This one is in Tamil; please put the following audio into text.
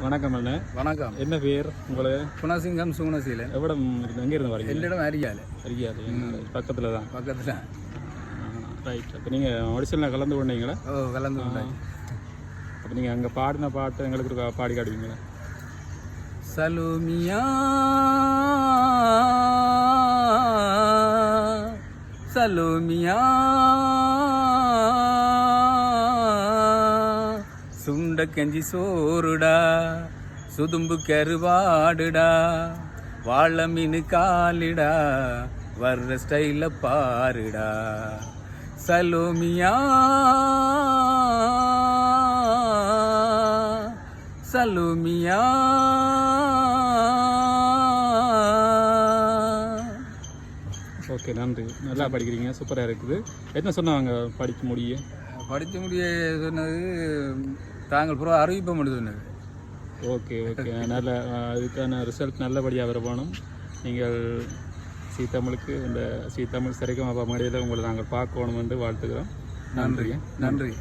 வணக்கம் அண்ணே. வணக்கம். என்ன பேர் உங்களுக்கு? குணசிங்கம் சுகுணசீலன். எவ்வளோ எங்கே இருந்து வரீங்க? என்னிடம் அரியாலை. அரியாலை பக்கத்தில் தான். பக்கத்தில். ரைட். அப்போ நீங்கள் ஒடிசலில் கலந்து கொண்டீங்களா? ஓ, கலந்து கொண்டேன். அப்போ நீங்கள் அங்கே பாடின பாட்டு எங்களுக்கு ஒரு பாடி காட்டுவீங்களா? சலோமியா சலோமியா சுண்ட கஞ்சி சோறுடா, சுதும்பு கருவாடுடா, வாழ மீன் காலிடா, வர்ற ஸ்டைல பாருடா. சலோமியா சலோமியா. ஓகே, நன்றி. நல்லா படிக்கிறீங்க, சூப்பராக இருக்குது. என்ன சொன்னாங்க படிக்க முடிய? படிக்க முடிய சொன்னது தாங்கள் பூரா அறிவிப்ப முடியும் சொன்னது. ஓகே ஓகே, நல்ல அதுக்கான ரிசல்ட் நல்லபடியாக வர போகணும். நீங்கள் சீத்தமிழுக்கு இந்த சீத்தமிழ் சரிகமபா மேடையில் உங்களை நாங்கள் பார்க்கணும் என்று வாழ்த்துக்கிறோம். நன்றி. நன்றி.